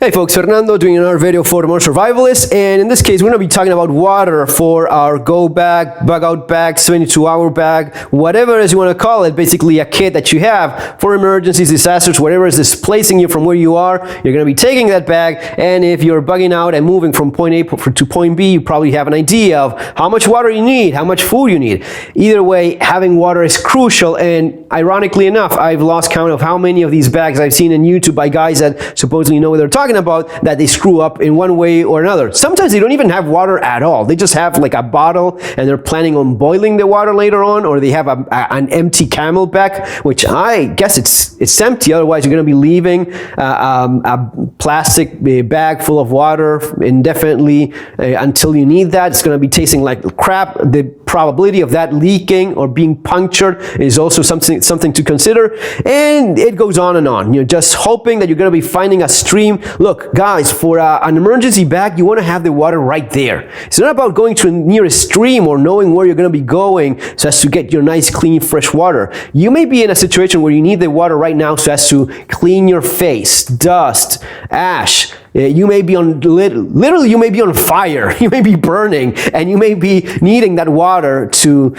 Hey folks, Fernando doing another video for the Modern Survivalist, and in this case we're going to be talking about water for our go bag, bug out bag, 72-hour bag, whatever it is you want to call it, basically a kit that you have for emergencies, disasters, whatever is displacing you from where you are. You're going to be taking that bag, and if you're bugging out and moving from point A to point B, you probably have an idea of how much water you need, how much food you need. Either way, having water is crucial, and ironically enough, I've lost count of how many of these bags I've seen on YouTube by guys that supposedly know what they're talking about that they screw up in one way or another. Sometimes they don't even have water at all. They just have like a bottle and they're planning on boiling the water later on, or they have an empty Camelback, which I guess it's empty, otherwise you're going to be leaving a plastic bag full of water indefinitely until you need that. It's going to be tasting like crap. The probability of that leaking or being punctured is also something to consider, and it goes on and on. You're just hoping that you're going to be finding a stream. Look guys, for an emergency bag, you want to have the water right there. It's not about going to a nearest stream or knowing where you're going to be going so as to get your nice clean fresh water. You may be in a situation where you need the water right now so as to clean your face, dust, ash. You may be on, literally you may be on fire, you may be burning, and you may be needing that water to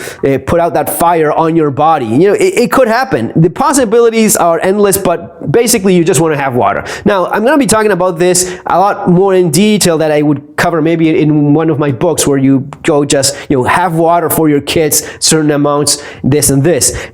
put out that fire on your body. You know, it could happen. The possibilities are endless, but basically you just want to have water. Now, I'm going to be talking about this a lot more in detail that I would cover maybe in one of my books, where you go just, have water for your kids, certain amounts, this and this.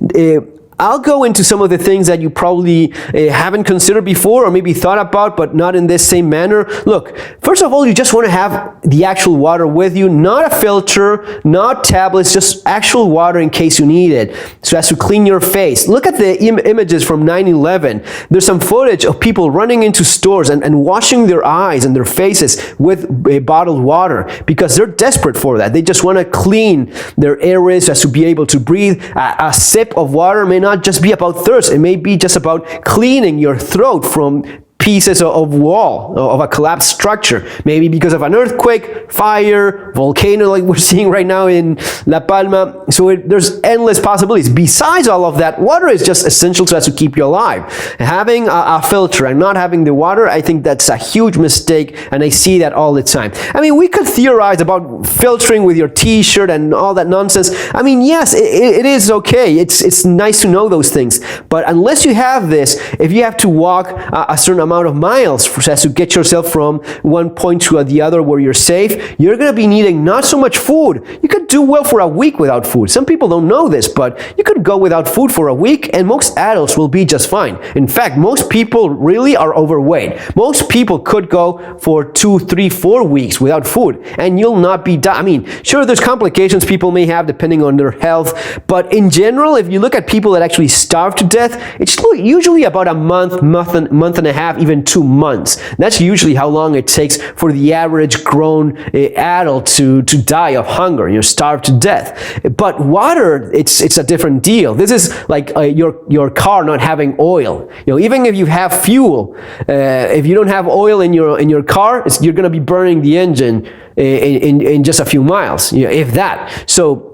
I'll go into some of the things that you probably haven't considered before or maybe thought about, but not in this same manner. Look, first of all, you just want to have the actual water with you, not a filter, not tablets, just actual water in case you need it, so as to clean your face. Look at the images from 9/11. There's some footage of people running into stores and washing their eyes and their faces with bottled water because they're desperate for that. They just want to clean their airways so as to be able to breathe. A sip of water may not just be about thirst. It may be just about cleaning your throat from pieces of wall, of a collapsed structure, maybe because of an earthquake, fire, volcano like we're seeing right now in La Palma. So there's endless possibilities. Besides all of that, water is just essential to us to keep you alive. Having a filter and not having the water, I think that's a huge mistake, and I see that all the time. I mean, we could theorize about filtering with your t-shirt and all that nonsense. I mean, yes, it is okay. It's nice to know those things, but unless you have this, if you have to walk a certain amount of miles as to get yourself from one point to the other where you're safe, you're going to be needing not so much food. You could do well for a week without food. Some people don't know this, but you could go without food for a week and most adults will be just fine. In fact, most people really are overweight. Most people could go for 2, 3, 4 weeks without food and you'll not be dying. I mean, sure, there's complications people may have depending on their health, but in general, if you look at people that actually starve to death, it's usually about a month and a half, even 2 months. That's usually how long it takes for the average grown adult to die of hunger, starve to death. But water, it's a different deal. This is like your car not having oil. Even if you have fuel, if you don't have oil in your car, you're going to be burning the engine in just a few miles, if that. So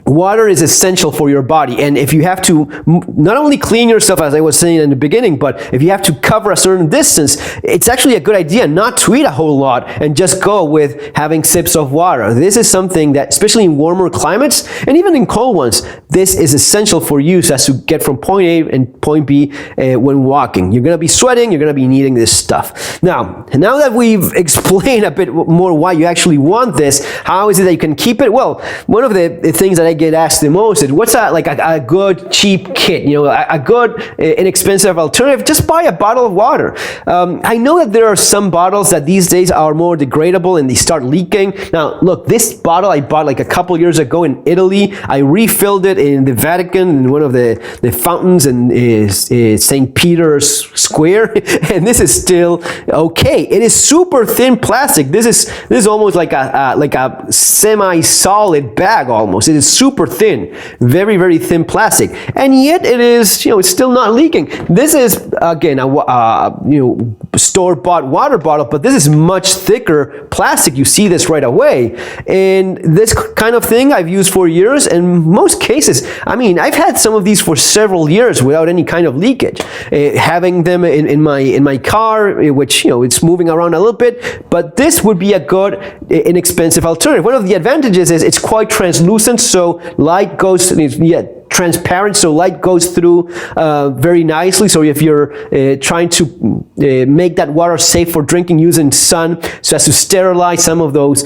water is essential for your body, and if you have to not only clean yourself, as I was saying in the beginning, but if you have to cover a certain distance, it's actually a good idea not to eat a whole lot and just go with having sips of water. This is something that, especially in warmer climates and even in cold ones, this is essential for you so as to get from point A and point B when walking. You're going to be sweating, you're going to be needing this stuff. Now that we've explained a bit more why you actually want this, how is it that you can keep it? Well, one of the things that I get asked the most is, what's a good cheap kit, a good inexpensive alternative? Just buy a bottle of water. I know that there are some bottles that these days are more degradable and they start leaking. Now look, this bottle I bought like a couple years ago in Italy. I refilled it in the Vatican in one of the fountains in St. Peter's Square, and this is still okay. It is super thin plastic. This is almost like a semi-solid bag almost. It is super thin, very, very thin plastic, and yet it is, it's still not leaking. This is again a store-bought water bottle, but this is much thicker plastic. You see this right away. And this kind of thing I've used for years. In most cases, I mean, I've had some of these for several years without any kind of leakage. Having them in my car, which, you know, it's moving around a little bit, but this would be a good, inexpensive alternative. One of the advantages is it's quite translucent, so light goes, transparent, so light goes through very nicely. So if you're trying to make that water safe for drinking using sun, so as to sterilize some of those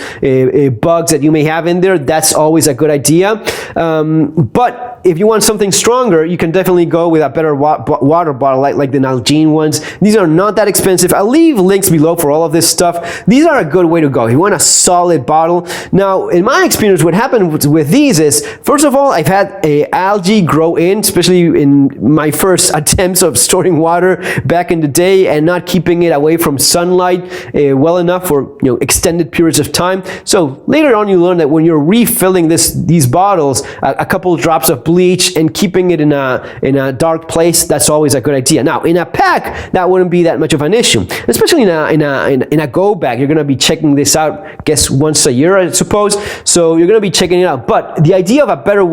bugs that you may have in there, that's always a good idea. But if you want something stronger, you can definitely go with a better water bottle, like the Nalgene ones. These are not that expensive. I'll leave links below for all of this stuff. These are a good way to go if you want a solid bottle. Now, in my experience, what happened with these is, first of all, I've had algae grow in, especially in my first attempts of storing water back in the day and not keeping it away from sunlight well enough for, you know, extended periods of time. So later on, you learn that when you're refilling these bottles, a couple drops of bleach and keeping it in a dark place, that's always a good idea. Now, in a pack, that wouldn't be that much of an issue, especially in a go bag. You're going to be checking this out, I guess, once a year, I suppose. So you're going to be checking it out. But the idea of a better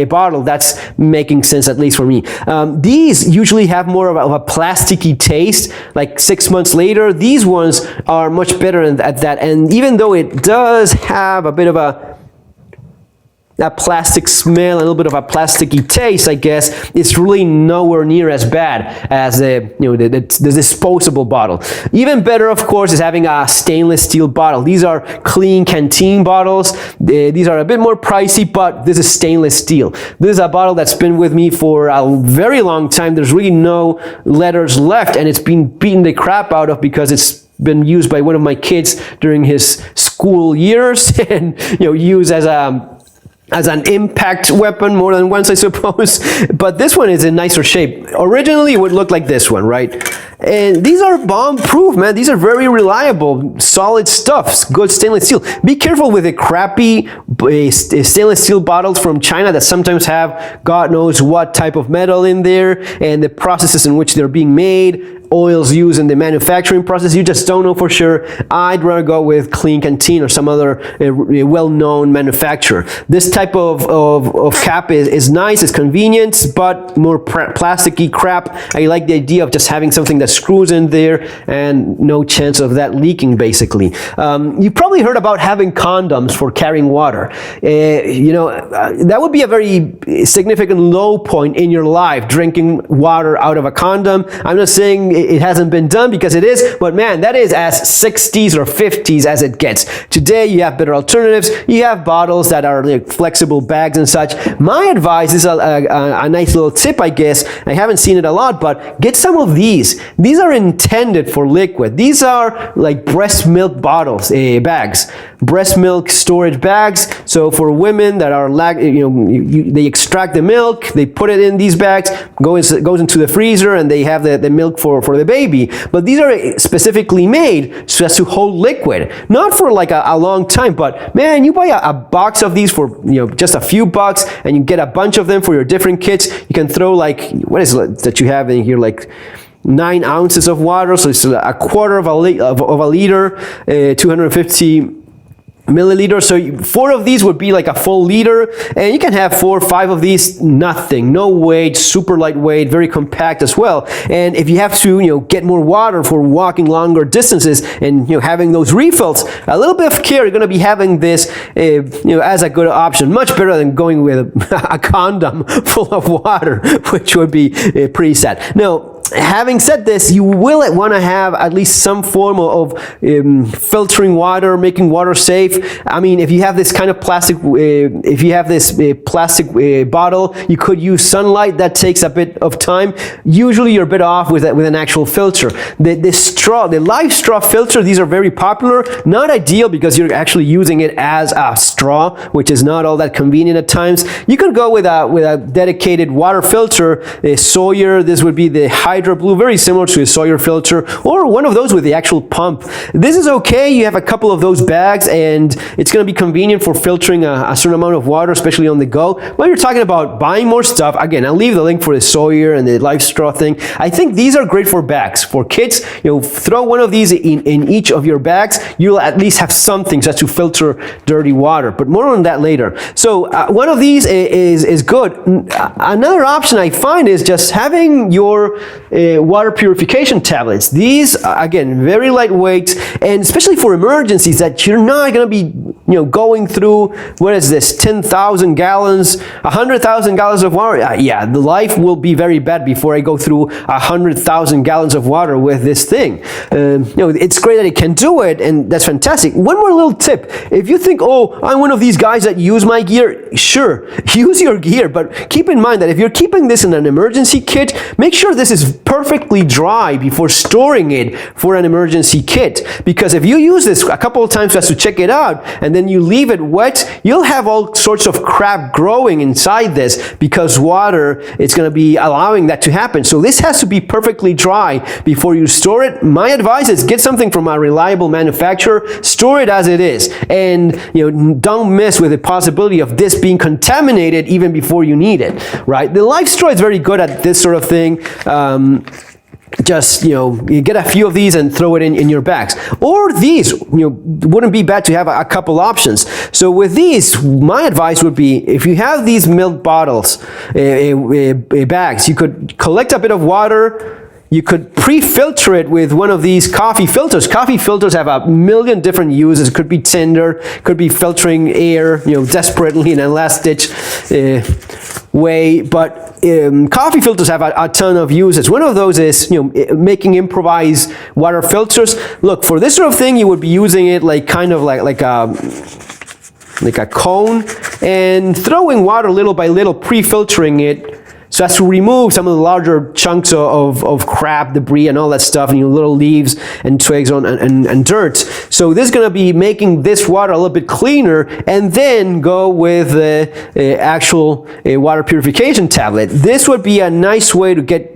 bottle, that's making sense, at least for me. These usually have more of a plasticky taste. Like 6 months later, these ones are much better at that. And even though it does have a bit of a plastic smell, a little bit of a plasticky taste, I guess, it's really nowhere near as bad as the disposable bottle. Even better, of course, is having a stainless steel bottle. These are clean canteen bottles. These are a bit more pricey, but this is stainless steel. This is a bottle that's been with me for a very long time. There's really no letters left, and it's been beaten the crap out of because it's been used by one of my kids during his school years and, you know, used as an impact weapon more than once, I suppose. But this one is in nicer shape. Originally, it would look like this one, right? And these are bomb-proof, man. These are very reliable, solid stuff. Good stainless steel. Be careful with the crappy stainless steel bottles from China that sometimes have God knows what type of metal in there, and the processes in which they're being made, oils used in the manufacturing process. You just don't know for sure. I'd rather go with Clean Canteen or some other well-known manufacturer. This type of cap is nice, it's convenient, but more plasticky crap. I like the idea of just having something that screws in there and no chance of that leaking, basically. You've probably heard about having condoms for carrying water. You know, that would be a very significant low point in your life, drinking water out of a condom. I'm not saying it hasn't been done, because it is, but man, that is as 60s or 50s as it gets. Today, you have better alternatives. You have bottles that are like flexible bags and such. My advice is a nice little tip, I guess. I haven't seen it a lot, but get some of these. These are intended for liquid. These are like breast milk bottles, bags. Breast milk storage bags. So for women that are they extract the milk, they put it in these bags, goes into the freezer, and they have the milk for the baby. But these are specifically made so as to hold liquid, not for like a long time. But man, you buy a box of these for just a few bucks, and you get a bunch of them for your different kits. You can throw like, what is it that you have in here, like 9 ounces of water, so it's a quarter of a liter, 250 milliliters. So 4 of these would be like a full liter, and you can have 4 or 5 of these, nothing, no weight, super lightweight, very compact as well. And if you have to get more water for walking longer distances and having those refills, a little bit of care, you're going to be having this as a good option, much better than going with a condom full of water, which would be pretty sad. Now, having said this, you will want to have at least some form of filtering water, making water safe. I mean, if you have this kind of plastic, plastic bottle, you could use sunlight. That takes a bit of time. Usually, you're better off with an actual filter. The live straw filter, these are very popular. Not ideal because you're actually using it as a straw, which is not all that convenient at times. You can go with a dedicated water filter. Sawyer, this would be the high Hydro Blue, very similar to a Sawyer filter, or one of those with the actual pump. This is okay. You have a couple of those bags, and it's going to be convenient for filtering a certain amount of water, especially on the go. When you're talking about buying more stuff, again, I'll leave the link for the Sawyer and the Life Straw thing. I think these are great for bags. For kids, throw one of these in each of your bags. You'll at least have something just to filter dirty water, but more on that later. So one of these is good. Another option I find is just having your water purification tablets. These, again, very lightweight, and especially for emergencies that you're not going to be going through, what is this, 10,000 gallons, 100,000 gallons of water. Yeah, the life will be very bad before I go through 100,000 gallons of water with this thing. It's great that it can do it, and that's fantastic. One more little tip. If you think, oh, I'm one of these guys that use my gear, sure, use your gear, but keep in mind that if you're keeping this in an emergency kit, make sure this is perfectly dry before storing it for an emergency kit. Because if you use this a couple of times just to check it out, and then you leave it wet, you'll have all sorts of crap growing inside this, because water is going to be allowing that to happen. So this has to be perfectly dry before you store it. My advice is get something from a reliable manufacturer, store it as it is, and don't mess with the possibility of this being contaminated even before you need it, right? The Life Straw is very good at this sort of thing. Just you get a few of these and throw it in your bags. Or these, wouldn't be bad to have a couple options. So with these, my advice would be, if you have these milk bottles, bags, you could collect a bit of water. You could pre-filter it with one of these coffee filters. Coffee filters have a million different uses. It could be tinder, could be filtering air, desperately in a last-ditch way. But coffee filters have a ton of uses. One of those is, making improvised water filters. Look, for this sort of thing, you would be using it like a cone, and throwing water little by little, pre-filtering it, so as to remove some of the larger chunks of crap, debris, and all that stuff, and little leaves and twigs and dirt. So this is going to be making this water a little bit cleaner, and then go with the actual water purification tablet. This would be a nice way to get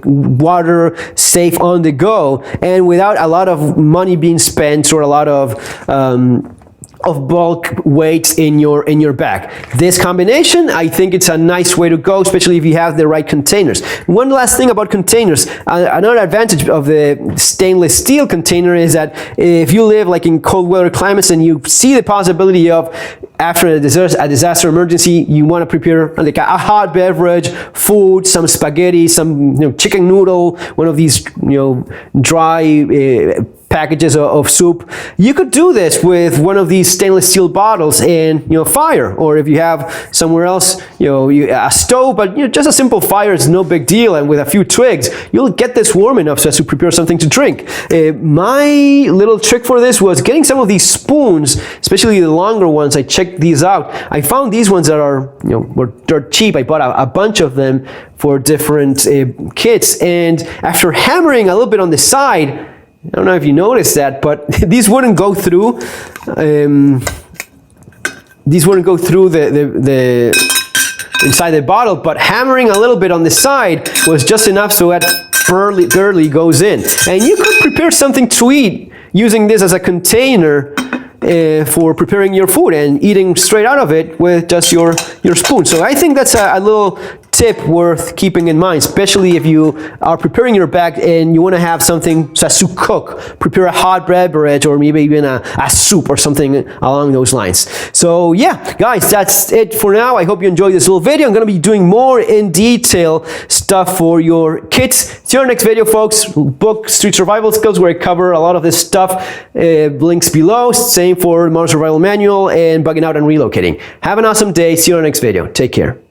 water safe on the go, and without a lot of money being spent or a lot of bulk weights in your bag. This combination, I think it's a nice way to go, especially if you have the right containers. One last thing about containers. Another advantage of the stainless steel container is that if you live like in cold weather climates and you see the possibility of, after a disaster emergency, you want to prepare like a hot beverage, food, some spaghetti, some chicken noodle, one of these dry packages of soup. You could do this with one of these stainless steel bottles and fire, or if you have somewhere else a stove, but just a simple fire is no big deal, and with a few twigs you'll get this warm enough so as to prepare something to drink. My little trick for this was getting some of these spoons, especially the longer ones. I checked these out. I found these ones that are they're cheap. I bought a bunch of them for different kits, and after hammering a little bit on the side, I don't know if you noticed that, but these wouldn't go through. These wouldn't go through the inside the bottle, but hammering a little bit on the side was just enough so that barely goes in. And you could prepare something to eat using this as a container for preparing your food and eating straight out of it with just your spoon. So I think that's a little tip worth keeping in mind, especially if you are preparing your bag and you want to have something just to cook, prepare a hot beverage, or maybe even a soup or something along those lines. So yeah, guys, that's it for now. I hope you enjoyed this little video. I'm going to be doing more in detail stuff for your kids. See you in our next video, folks. Book Street Survival Skills, where I cover a lot of this stuff. Links below. Same for Modern Survival Manual and Bugging Out and Relocating. Have an awesome day. See you in our next video. Take care.